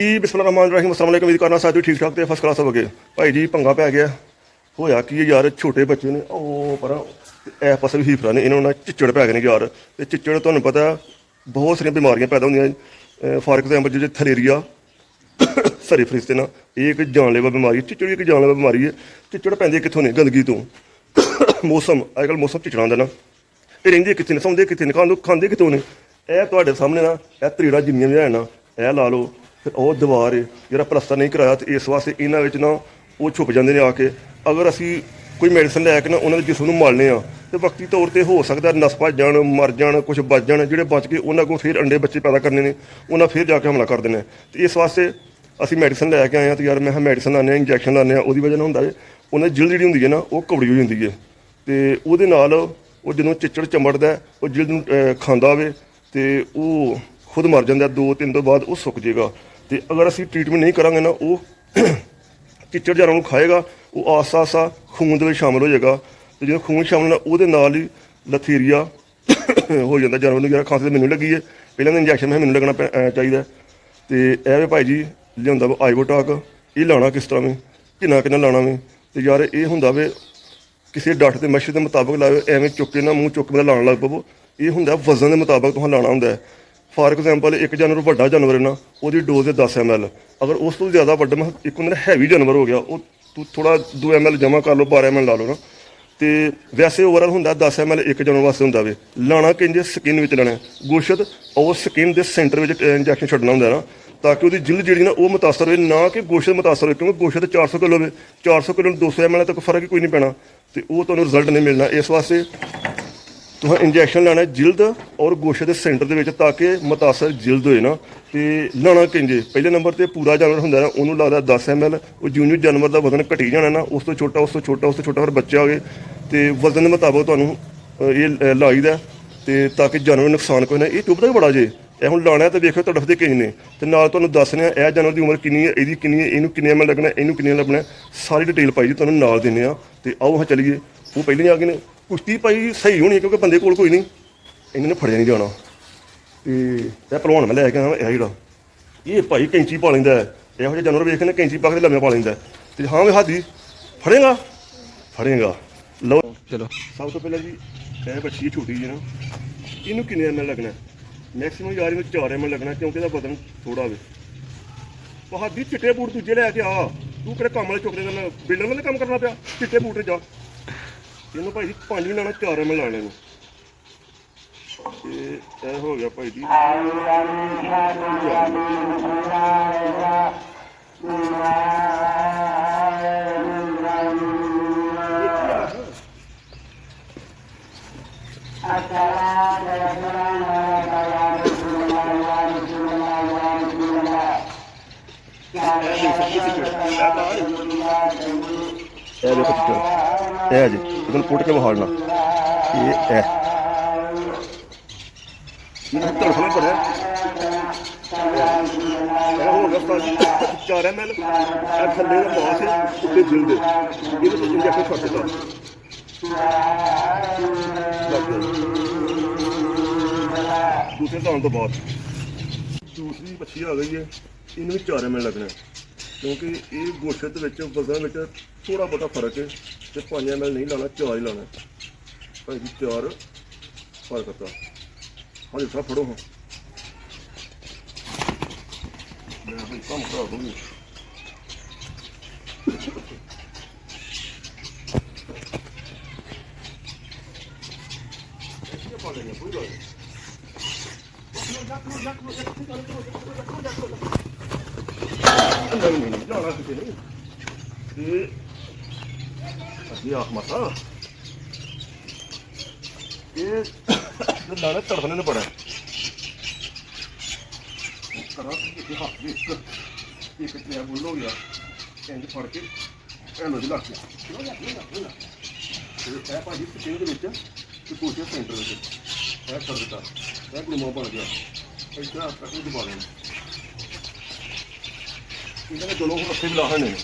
ਜੀ ਬਿਸਮਿਲ੍ਲਾਹਿਰਰਹਿਮਾਨਿਰਰਹੀਮ ਅਸਲਾਮ ਵਾਲੇਕੁਮ। ਉਮੀਦ ਕਰਨਾ ਸਾਥੀ ਠੀਕ ਠਾਕ ਤੇ ਫਸਟ ਕਲਾਸ ਹੋਵੋਗੇ। ਭਾਈ ਜੀ ਪੰਗਾ ਪੈ ਗਿਆ। ਹੋਇਆ ਕੀ ਯਾਰ, ਛੋਟੇ ਬੱਚੇ ਨੇ ਉਹ ਪਰ ਇਹ ਪਾਸੇ ਵੀ ਹੀਫਰਾਂ ਨੇ, ਇਹਨਾਂ ਨਾਲ ਚਿੱਚੜ ਪੈ ਗਏ ਨੇ ਯਾਰ। ਤੇ ਚਿੱਚੜ ਤੁਹਾਨੂੰ ਪਤਾ ਬਹੁਤ ਸਾਰੀਆਂ ਬਿਮਾਰੀਆਂ ਪੈਦਾ ਹੁੰਦੀਆਂ। ਫਾਰ ਐਗਜ਼ਾਮਪਲ ਜਿਹੜੇ ਥਲੇਰੀਆ ਸਰੀ ਫਰਿਸ਼ਤੇ ਨਾਲ, ਇਹ ਇੱਕ ਜਾਨਲੇਵਾ ਬਿਮਾਰੀ ਹੈ। ਚਿੱਚੜ ਇੱਕ ਜਾਨਲੇਵਾ ਬਿਮਾਰੀ ਹੈ। ਚਿੱਚੜ ਪੈਂਦੇ ਕਿੱਥੋਂ ਨੇ? ਗੰਦਗੀ ਤੋਂ। ਮੌਸਮ ਅੱਜ ਕੱਲ੍ਹ ਮੌਸਮ ਚਿੱਚੜਾਂ ਦਾ ਨਾ, ਇਹ ਰਹਿੰਦੇ ਕਿੱਥੇ ਨੇ, ਸੌਂਦੇ ਕਿੱਥੇ ਨੇ, ਖਾਂਦੇ ਕਿੱਥੋਂ ਨੇ? ਇਹ ਤੁਹਾਡੇ ਸਾਹਮਣੇ ਨਾ ਇਹ ਤਰੀੜਾ ਜਿੰਨੀਆਂ ਵੀ ਹੈ ਨਾ, ਇਹ ਲਾ ਲਓ। ਫਿਰ ਉਹ ਦੀਵਾਰ ਹੈ ਜਿਹੜਾ ਪਲਸਤਰ ਨਹੀਂ ਕਰਾਇਆ, ਤੇ ਇਸ ਵਾਸਤੇ ਇਹਨਾਂ ਵਿੱਚ ਨਾ ਉਹ ਛੁਪ ਜਾਂਦੇ ਨੇ ਆ ਕੇ। ਅਗਰ ਅਸੀਂ ਕੋਈ ਮੈਡੀਸਨ ਲੈ ਕੇ ਨਾ ਉਹਨਾਂ ਦੇ ਜਿਸਮ ਨੂੰ ਮਲਨੇ ਆ ਤੇ ਵਕਤੀ ਤੌਰ ਤੇ ਹੋ ਸਕਦਾ ਨਸ ਭੱਜ ਜਾਣ, ਮਰ ਜਾਣ, ਕੁਛ ਬਚ ਜਾਣ। ਜਿਹੜੇ ਬਚ ਕੇ ਉਹਨਾਂ ਕੋਲ ਫਿਰ ਅੰਡੇ ਬੱਚੇ ਪੈਦਾ ਕਰਨੇ ਨੇ, ਉਹਨਾਂ ਫਿਰ ਜਾ ਕੇ ਹਮਲਾ ਕਰ ਦੇਣਾ। ਤੇ ਇਸ ਵਾਸਤੇ ਅਸੀਂ ਮੈਡੀਸਨ ਲੈ ਕੇ ਆਏ ਹਾਂ। ਤੇ ਯਾਰ ਮੈਂ ਕਿਹਾ ਮੈਡੀਸਨ ਲਾਉਂਦੇ ਹਾਂ, ਇੰਜੈਕਸ਼ਨ ਲਾਉਂਦੇ ਹਾਂ, ਉਹਦੀ ਵਜ੍ਹਾ ਨਾਲ ਹੁੰਦਾ ਹੈ ਉਹਨਾਂ ਦੀ ਜਿਲਦ ਜਿਹੜੀ ਹੁੰਦੀ ਹੈ ਨਾ ਉਹ ਕੌੜੀ ਹੋ ਜਾਂਦੀ ਹੈ। ਤੇ ਉਹਦੇ ਨਾਲ ਉਹ ਜਦੋਂ ਚਿੱਚੜ ਚੰਬੜਦਾ ਉਹ ਜਿਲਦ ਨੂੰ ਖਾਂਦਾ ਹੋਵੇ ਤੇ ਉਹ ਖੁਦ ਮਰ ਜਾਂਦਾ। 2-3 ਤੋਂ ਬਾਅਦ ਉਹ ਸੁੱਕ ਜਾਏਗਾ। ਤੇ ਅਗਰ ਅਸੀਂ ਟ੍ਰੀਟਮੈਂਟ ਨਹੀਂ ਕਰਾਂਗੇ ਨਾ, ਉਹ ਚਿੱਚੜ ਜਾਨਾਂ ਨੂੰ ਖਾਏਗਾ, ਉਹ ਆਸਾ ਆਸਾ ਖੂਨ ਦੇ ਵਿੱਚ ਸ਼ਾਮਲ ਹੋ ਜਾਏਗਾ। ਤੇ ਜਦੋਂ ਖੂਨ ਸ਼ਾਮਲ ਨਾਲ ਉਹਦੇ ਨਾਲ ਹੀ ਲਥੀਰੀਆ ਹੋ ਜਾਂਦਾ ਜਾਨਵਰ ਨੂੰ। ਯਾਰ ਖਾਂਸੀ ਤਾਂ ਮੈਨੂੰ ਲੱਗੀ ਹੈ, ਪਹਿਲਾਂ ਤਾਂ ਇੰਜੈਕਸ਼ਨ ਮੈਨੂੰ ਲੱਗਣਾ ਚਾਹੀਦਾ। ਤੇ ਇਹ ਵੀ ਭਾਈ ਜੀ ਲਿਆਉਂਦਾ ਵਾ ਆਈਵੋਟਾਕ। ਇਹ ਲਾਉਣਾ ਕਿਸ ਤਰ੍ਹਾਂ ਵੀ, ਕਿੰਨਾ ਲਾਉਣਾ ਵੀ। ਤੇ ਯਾਰ ਇਹ ਹੁੰਦਾ ਵੇ ਕਿਸੇ ਡਾਕਟਰ ਦੇ ਮਸ਼ਵਰੇ ਦੇ ਮੁਤਾਬਕ ਲਾਓ, ਐਵੇਂ ਚੁੱਕ ਕੇ ਨਾ ਮੂੰਹ ਚੁੱਕ ਕੇ ਲਾਉਣ ਲੱਗ ਪਵੋ। ਇਹ ਹੁੰਦਾ ਵਜ਼ਨ ਦੇ ਮੁਤਾਬਕ ਤੁਹਾਨੂੰ ਲਾਉਣਾ ਹੁੰਦਾ ਹੈ। ਫਾਰ ਐਗਜ਼ਾਮਪਲ ਇੱਕ ਜਾਨਵਰ ਵੱਡਾ ਜਾਨਵਰ ਹੈ ਨਾ, ਉਹਦੀ ਡੋਜ਼ ਹੈ 10 ml। ਅਗਰ ਉਸ ਤੋਂ ਜ਼ਿਆਦਾ ਵੱਡਾ ਇੱਕ ਹੁੰਦਾ ਹੈਵੀ ਜਾਨਵਰ ਹੋ ਗਿਆ, ਉਹ ਤੂੰ ਥੋੜ੍ਹਾ 2 ml ਜਮ੍ਹਾਂ ਕਰ ਲਓ, 12 ml ਲਾ ਲਓ ਨਾ। ਤੇ ਵੈਸੇ ਓਵਰਆਲ ਹੁੰਦਾ 10 ml ਇੱਕ ਜਾਨਵਰ ਵਾਸਤੇ ਹੁੰਦਾ ਵੇ। ਲਾਉਣਾ ਕਿੰਝ ਸਕਿਨ ਵਿੱਚ ਲਾਉਣਾ, ਗੋਸ਼ਤ ਔਰ ਸਕਿਨ ਦੇ ਸੈਂਟਰ ਵਿੱਚ ਇੰਜੈਕਸ਼ਨ ਛੱਡਣਾ ਹੁੰਦਾ ਨਾ, ਤਾਂ ਕਿ ਉਹਦੀ ਜਿਲਦ ਜਿਹੜੀ ਨਾ ਉਹ ਮੁਤਾਸਰ ਹੋਵੇ, ਨਾ ਕਿ ਗੋਸ਼ਤ ਮੁਤਾਸਰ ਹੋਵੇ। ਕਿਉਂਕਿ ਗੋਸ਼ਤ 400 ਕਿਲੋ ਹੋਵੇ, 400 ਕਿਲੋ ਨੂੰ 200 ml ਤੱਕ ਫਰਕ ਹੀ ਕੋਈ ਨਹੀਂ ਪੈਣਾ, ਤੇ ਉਹ ਤੁਹਾਨੂੰ ਰਿਜ਼ਲਟ ਨਹੀਂ ਮਿਲਣਾ। ਇਸ ਵਾਸਤੇ ਤੁਸੀਂ ਇੰਜੈਕਸ਼ਨ ਲੈਣਾ ਜਿਲਦ ਔਰ ਗੋਸ਼ਤ ਦੇ ਸੈਂਟਰ ਦੇ ਵਿੱਚ, ਤਾਂ ਕਿ ਮੁਤਾਸਰ ਜਿਲਦ ਹੋਏ ਨਾ। ਤੇ ਲਾਉਣਾ ਕਿੰਝੇ, ਪਹਿਲੇ ਨੰਬਰ ਤੇ ਪੂਰਾ ਜਾਨਵਰ ਹੁੰਦਾ ਨਾ ਉਹਨੂੰ ਲੱਗਦਾ 10 ml। ਉਹ ਜਿਉਂ ਜਾਨਵਰ ਦਾ ਵਜ਼ਨ ਘਟੀ ਜਾਣਾ ਨਾ, ਉਸ ਤੋਂ ਛੋਟਾ, ਉਸ ਤੋਂ ਛੋਟਾ, ਉਸ ਤੋਂ ਛੋਟਾ ਫਿਰ ਬੱਚਾ ਹੋਵੇ। ਤੇ ਵਜ਼ਨ ਦੇ ਮੁਤਾਬਕ ਤੁਹਾਨੂੰ ਇਹ ਲਾਈਦਾ, ਤੇ ਤਾਂ ਕਿ ਜਾਨਵਰ ਨੂੰ ਨੁਕਸਾਨ ਕੋਈ ਨਾ। ਇਹ ਚੁੱਭਦਾ ਹੀ ਬੜਾ ਜੇ। ਇਹ ਹੁਣ ਲਾਉਣਾ ਤੇ ਵੇਖੋ ਤੜਫਦੇ ਕਿੰਨੇ ਨੇ। ਤੇ ਨਾਲ ਤੁਹਾਨੂੰ ਦੱਸਦੇ ਆ ਇਹ ਜਾਨਵਰ ਦੀ ਉਮਰ ਕਿੰਨੀ ਹੈ, ਇਹਦੀ ਕਿੰਨੀ ਹੈ, ਇਹਨੂੰ ਕਿੰਨੇ ml ਲੱਗਣਾ, ਇਹਨੂੰ ਕਿੰਨੇ ਲੱਗਣਾ, ਸਾਰੀ ਡਿਟੇਲ ਪਾਈ ਜੀ ਤੁਹਾਨੂੰ ਨਾਲ ਦਿੰਦੇ ਆ। ਤੇ ਆਓ ਹਾਂ ਚੱਲੀਏ। ਉਹ ਪਹਿਲੇ ਆ ਗਏ ਨੇ। ਕੁਸ਼ਤੀ ਭਾਈ ਸਹੀ ਹੋਣੀ ਕਿਉਂਕਿ ਬੰਦੇ ਕੋਲ ਕੋਈ ਨਹੀਂ, ਇਹਨਾਂ ਨੇ ਫੜਿਆ ਨਹੀਂ ਜਾਣਾ। ਤੇ ਇਹ ਭਲਵਾਨ ਮੈਂ ਲੈ ਕੇ ਆਇਆ ਇਹ ਜਿਹੜਾ, ਇਹ ਭਾਈ ਕੈਂਚੀ ਪਾ ਲੈਂਦਾ ਹੈ। ਇਹੋ ਜਿਹੇ ਜਾਨਵਰ ਵੇਖ ਕੇ ਕੈਂਚੀ ਪਾ ਕੇ ਲੰਮੇ ਪਾ ਲੈਂਦਾ। ਤੇ ਹਾਂ ਵੀ ਹਾਦੀ ਫੜੇਗਾ। ਲਓ ਚਲੋ ਸਭ ਤੋਂ ਪਹਿਲਾਂ ਜੀ ਇਹ ਬੱਚੀ ਛੋਟੀ ਜੀ ਨਾ, ਇਹਨੂੰ ਕਿੰਨੇ ml ਲੱਗਣਾ? ਮੈਕਸਿਮਮ ਯਾਰ ਇਹਨੂੰ 4 ml ਲੱਗਣਾ, ਕਿਉਂਕਿ ਇਹਦਾ ਵਜ਼ਨ ਥੋੜਾ ਹੋਵੇ। ਹਾਦੀ ਚਿੱਟੇ ਬੂਟ ਦੂਜੇ ਲੈ ਕੇ ਆ, ਤੂੰ ਕਿਹੜੇ ਕੰਮ ਵਾਲੇ ਚੁੱਕਦੇ ਨਾਲ ਬਿਲਡਰ ਵਾਲੇ ਕੰਮ ਕਰਨਾ ਪਿਆ। ਚਿੱਟੇ ਬੂਟ ਤੇ ਜਾ। ਇਹਨੂੰ ਭਾਈ ਜੀ 5 ਨਹੀਂ ਲਾਉਣਾ, 4 ml ਲਾਉਣੇ ਨੂੰ। ਤੇ ਇਹ ਹੋ ਗਿਆ ਭਾਈ ਜੀ। ਇਹ ਦੇਖੋ ਚਿੱਟਾ, ਇਹ ਜੀ ਇਹਨੂੰ ਪੁੱਟ ਕੇ ਵਹਾੜਨਾ। ਇਹ ਤੜਫਣਾ ਪੜਿਆ। ਇਹ ਹੋ ਗਿਆ 4 ml। ਇਹ ਥੱਲੇ ਦਾ ਮਾਸ ਹੈ, ਉੱਤੇ ਜਿਲਦ ਹੈ। ਇਹਦੇ ਤੋਂ ਇੰਜੈਕਸ਼ਨ ਛੱਡ ਦਿੱਤਾ। ਦੂਸਰੇ ਧਾਨ ਤੋਂ ਬਾਅਦ ਦੂਸਰੀ ਮੱਛੀ ਆ ਗਈ ਹੈ, ਇਹਨੂੰ ਵੀ 4 ml ਲੱਗਣਾ, ਕਿਉਂਕਿ ਇਹ ਗੋਸ਼ਤ ਵਿੱਚ ਵਜ਼ਨ ਵਿੱਚ ਥੋੜ੍ਹਾ ਬਹੁਤਾ ਫਰਕ ਹੈ। ਤੇ 5 ml ਨਹੀਂ ਲਾਉਣਾ, 4 ਹੀ ਲਾਉਣਾ ਭਾਈ ਜੀ। 4 ਫਰਕ ਕਰਤਾ। ਹਾਂ ਸਭ ਫੜੋ। ਹਾਂ ਮੈਂ ਭਾਈ ਕੰਮ ਕਰਾ ਦੂੰਗੀ। ਕੋਈ ਗੱਲ ਨਹੀਂ ਜਾਣਾ ਕਿਤੇ ਨਹੀਂ। ਤੇ ਅੱਗੇ ਆਖ ਮਾਤਾ ਇਹ ਲਾਣਾ ਤੜਫਣੇ ਨੂੰ ਪੜਾ ਕਰਾਂ ਕਿ ਹੱਥ ਵੀ ਇੱਕ ਤੇ ਬੁੱਲ ਹੋ ਗਿਆ, ਇੰਜ ਫੜ ਕੇ ਇਹਨੂੰ ਲੱਗ ਗਿਆ। ਤੇ ਇਹ ਭਾਜੀ ਸਕਿਨ ਦੇ ਵਿੱਚ ਤੇ ਕੋਸ਼ੇ ਸੈਂਟਰ ਵਿੱਚ ਇਹ ਕਰ ਦਿੱਤਾ। ਇਹ ਗਲੂਮਾ ਬਣ ਗਿਆ। ਇਸ ਤਰ੍ਹਾਂ ਤੱਕ ਨੂੰ ਦਬਾ ਲੈਣਾ। ਇਹਨਾਂ ਨੇ ਦੋਨੋਂ ਰੱਖੇ ਵੀ ਲਾਹੇ ਨੇ।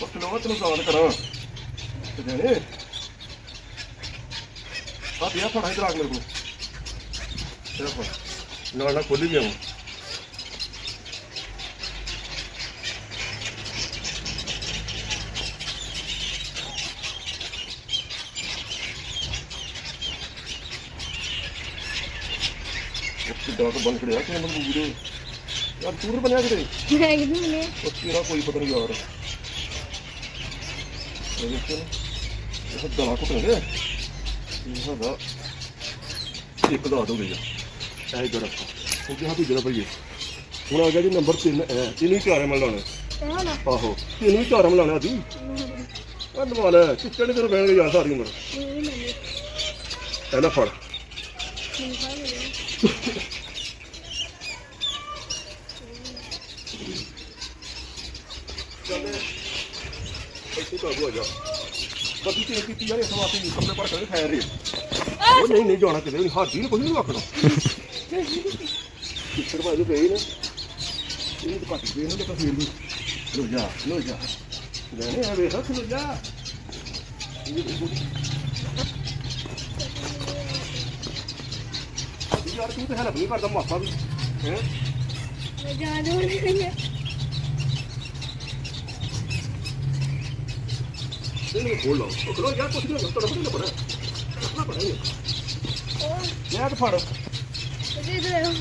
ਬਸ ਲੋ ਤੈਨੂੰ ਸਾਨ ਕਰਾਂ ਤੇ ਜਾਣੇ ਆ ਪਿਆ ਫੜਾ ਇਧਰ ਆ ਮੇਰੇ ਕੋਲ। ਨਾਲ ਖੋਲੀ ਗਿਆ ਕਿੱਦਾਂ ਤੋਂ ਬਣ ਖੜਿਆ ਕਿ ਮਤਲਬ ਵੀਡੀਓ ਯਾਰ ਟੂਰ ਬਣਿਆ ਕਿਤੇ ਮੈਂ ਕਿਤੇ ਮਿਲੇ ਉਹ ਤੇਰਾ ਕੋਈ ਪਤਾ ਨਹੀਂ ਯਾਰ ਇਹ ਦੇਖੋ ਇਹ ਦਲਾ ਘੁੱਟਣਗੇ ਇਹ ਹੈਗਾ ਇੱਕ ਦਾ ਹੋ ਗਿਆ ਐ ਇਧਰ ਰੱਖੋ ਕਿਉਂਕਿ ਹਾਂ ਦੂਜਾ ਭਾਈਏ ਹੁਣ ਆ ਗਿਆ ਜੀ ਨੰਬਰ 3 ਇਹਨੂੰ ਹੀ ਚਾਰੇ ਮਲ ਲਾਉਣੇ ਆਹੋ ਇਹਨੂੰ ਹੀ ਚਾਰੇ ਮਲ ਲਾਉਣਾ ਅਸੀਂ ਉਹ ਦਵਾਲ ਚਿੱਟੇ ਤੇਰੇ ਬਹਿਣਗੇ ਯਾਰ ਸਾਰੀ ਉਮਰ ਇਹਦਾ ਫੜ ਚੱਲੇ ਇੱਥੇ ਕਾਬੂ ਆ ਜਾ ਕਦੀ ਤੇ ਕੀਤੀ ਯਾਰ ਇਸ ਵਾਸਤੇ ਨਹੀਂ ਕੱਪੜੇ ਪਰ ਕੇ ਖੈਰ ਰਹੀ ਉਹ ਨਹੀਂ ਜਾਣਾ ਕਿਤੇ ਨਹੀਂ ਹਾਜੀ ਨੂੰ ਕੋਈ ਨਹੀਂ ਆਖਣਾ ਕਿੱਥੇ ਬਾਜੂ ਗਈ ਨੇ ਇਹ ਤਾਂ ਕੱਟ ਗਏ ਨੇ ਤਾਂ ਫੇਰ ਵੀ ਲੋ ਜਾ ਨਹੀਂ ਆ ਵੇਖ ਲੋ ਜਾ ਯਾਰ ਤੂੰ ਤਾਂ ਹੈਲਪ ਨਹੀਂ ਕਰਦਾ ਮਾਸਾ ਵੀ ਹੈ ਜਾ ਦੋ ਨਹੀਂ ਇਹਨੂੰ ਖੋਲ ਲਓ ਉਹ ਕਰੋ ਯਾਰ ਕੁਛ ਨਹੀਂ ਹੁੰਦਾ ਤੁਹਾਡਾ ਪਤਾ ਪੜਾ ਯਾਰ ਫੜ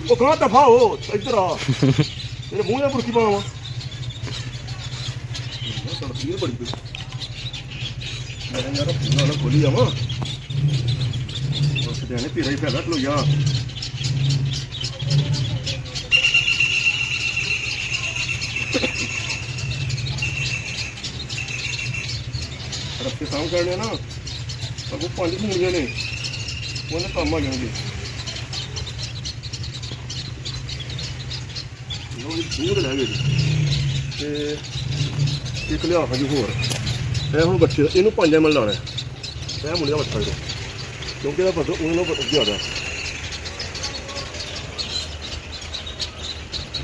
ਉਹ ਕਹਾਂ ਦਫਾ ਹੋ ਇੱਧਰ ਆ ਤੇਰੇ ਮੂੰਹ ਨਾਲ ਬੁਰਕੀ ਪਾਵਾਂ ਤੁਹਾਡਾ ਪੀਰ ਬੜੀ ਪਈ ਮੈਂ ਯਾਰ ਨਾਲ ਖੋਲੀ ਜਾਵਾਂ ਉਸ ਦੇ ਨੇ ਤੇਰਾ ਹੀ ਫਾਇਦਾ ਲੋ ਜਾ ਰੱਖੇ ਸਾਂਭ ਕਰਨੇ ਨਾ ਅਗੋ 5 ਮਹੀਨੇ ਨੇ ਉਹਨੇ ਕੰਮ ਆ ਜਾਣਗੇ ਲੋਕ ਦੂਰ ਲੈ ਗਏ ਤੇ ਇੱਕ ਲਿਆ ਜੀ ਹੋਰ ਇਹ ਹੁਣ ਬੱਚੇ ਇਹਨੂੰ 5 ਮਿੰਟ ਲਾਉਣਾ ਇਹ ਮੁੰਡੇ ਦਾ ਬੱਚਾ ਕਿਉਂਕਿ ਇਹਦਾ ਪਤਾ ਉਹਨਾਂ ਨੂੰ ਜ਼ਿਆਦਾ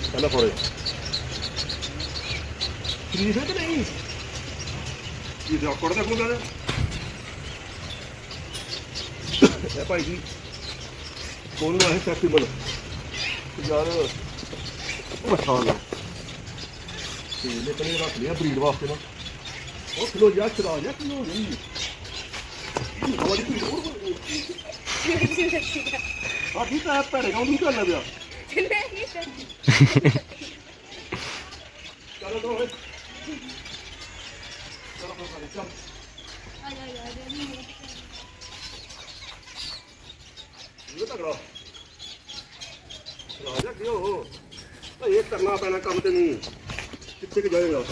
ਪਹਿਲਾਂ ਫੋੜੇ ਠੀਕ ਹੈ ਕਿ ਨਹੀਂ ਇਹ ਰਿਕਾਰਡ ਦਾ ਕੋਲ ਇਹ ਭਾਈ ਜੀ ਕੋਲ ਨੂੰ ਹੈ ਫੈਸਟੀਵਲ ਯਾਰ ਮਸਾਲਾ ਲਾ ਤੇ ਲੇਕਿਨ ਇਹ ਰੱਖ ਲਿਆ ਬਰੀਡ ਵਾਸਤੇ ਨਾ ਉਹ ਕਿਲੋ ਜਾ ਚਲਾ ਜਾ ਕਿਲੋ ਨਹੀਂ ਆ ਠੀਕ ਹੈ ਭੈੜੇ ਕਾਉਂ ਨਹੀਂ ਕਰਨਾ ਪਿਆ ਚਲੋ ਦੋ ਚਲੋ ਚੱਲ ਇਹ ਤਗੜਾ ਰਾਜਾ ਕਿਉਂ ਇਹ ਕਰਨਾ ਪੈਣਾ ਕੰਮ ਤੇ ਨਹੀਂ ਕਿੱਥੇ ਕਿ ਜਾਏਗਾ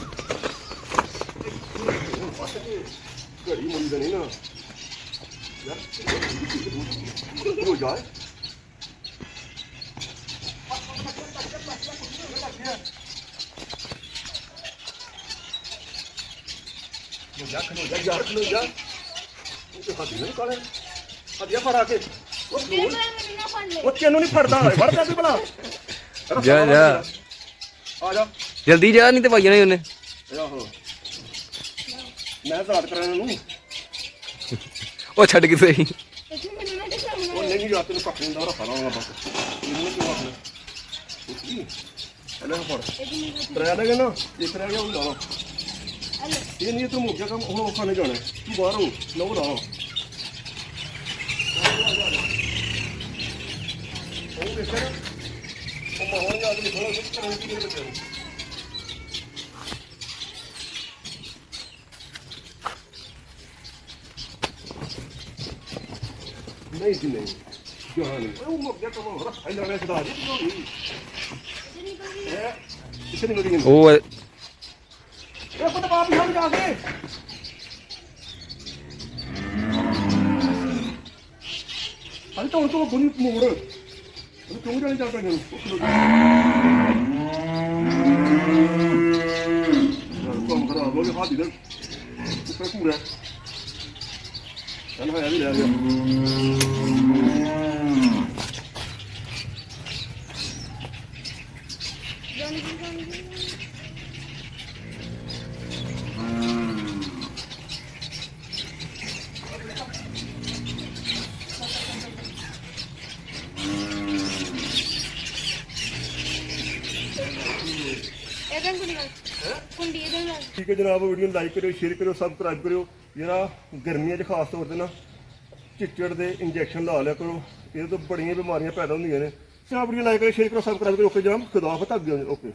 ਘੜੀ ਮੁੰਡੀ ਨਹੀਂ ਨਾ ਯਾਰ ਹੋ ਜਾਏ ਯਾਰ ਖਲੋ ਜਾ ਉਹ ਤੇ ਹੱਥ ਨਹੀਂ ਕਾਲੇ ਹੱਥਿਆ ਫੜਾ ਕੇ ਉਹ ਤੈਨੂੰ ਨਹੀਂ ਫੜਦਾ ਫੜਦਾ ਤੂੰ ਭਲਾ ਜਾ ਆ ਜਾ ਜਲਦੀ ਜਾ ਨਹੀਂ ਤੇ ਭਾਈ ਜਾਣਾ ਉਹਨੇ ਆਹੋ ਮੈਂ ਤਾਂ ਰਾਤ ਕਰਾਂ ਇਹਨੂੰ ਉਹ ਛੱਡ ਕੇ ਸਹੀ ਉਹ ਨਹੀਂ ਜਾ ਤੈਨੂੰ ਪੱਕ ਨਹੀਂ ਦਾ ਰੱਖਣਾ ਹੋਣਾ ਬਸ ਇਹਨੂੰ ਕਿਉਂ ਆਖਣਾ ਉੱਚੀ ਇਹਨੂੰ ਫੜ ਡਰਾ ਦੇਗਾ ਨਾ ਇੱਕ ਰਹਿ ਗਿਆ ਉਹ ਲਾ ਲਓ ਇਹ ਨਹੀਂ ਤੂੰ ਮੁੱਕ ਜਾ ਕੰਮ ਹੁਣ ਔਖਾ ਨਹੀਂ ਜਾਣਾ ਤੂੰ ਬਾਹਰੋਂ ਲਓ ਲਾ ਉਹ ਦੇਖਿਆ ਨਾ ਉਹ ਮਾਹੌਲ ਨਾਲ ਥੋੜਾ ਕੁਝ ਕਰਨ ਦੀ ਨਹੀਂ ਬਚਿਆ ਨਹੀਂ ਜੀ ਨਹੀਂ ਜਾਨ ਉਹ ਮੁੱਕ ਜਾ ਕੰਮ ਹੋਰ ਹਾਈ ਲਗਾ ਸਦਾ ਜੀ ਤੂੰ ਇਹ ਕਿਸੇ ਨੇ ਨਹੀਂ ਉਹ ਇਹ ਪਤਾ ਬਾਪ ਹੀ ਜਾ ਕੇ ਅਰੇ ਤੋਂ ਗੁਣੀ ਮੋੜ ਉਹ ਕਿਉਂ ਜਾਣੀ ਚੱਲ ਪੈਣੀ ਕੰਮ ਖਰਾਬ ਹੋ ਗਿਆ ਹਾਦੀ ਦਾ ਉੱਪਰ ਪੂਰਾ ਚੱਲ ਹੋਇਆ ਵੀ ਲੈ ਗਿਆ ਇਹਦਾ ਕੁੰਡੀ ਇਹਦਾ ਨਾਲ ਠੀਕ ਹੈ ਜਨਾਬ, ਵੀਡੀਓ ਨੂੰ ਲਾਈਕ ਕਰਿਓ, ਸ਼ੇਅਰ ਕਰਿਓ, ਸਬਸਕ੍ਰਾਈਬ ਕਰਿਓ। ਜਿਹੜਾ ਗਰਮੀਆਂ 'ਚ ਖਾਸ ਤੌਰ ਤੇ ਨਾ ਚਿੱਚੜ ਦੇ ਇੰਜੈਕਸ਼ਨ ਲਾ ਲਿਆ ਕਰੋ, ਇਹਦੇ ਤੋਂ ਬੜੀਆਂ ਬਿਮਾਰੀਆਂ ਪੈਦਾ ਹੁੰਦੀਆਂ ਨੇ। ਸਿਆ ਵੀਡੀਓ ਲਾਈਕ ਕਰਿਓ, ਸ਼ੇਅਰ ਕਰੋ, ਸਬਸਕ੍ਰਾਈਬ ਕਰੋ। ਓਕੇ ਜਨਾਬ, ਖੁਦਾ ਹਾਫਿਜ਼, ਓਕੇ।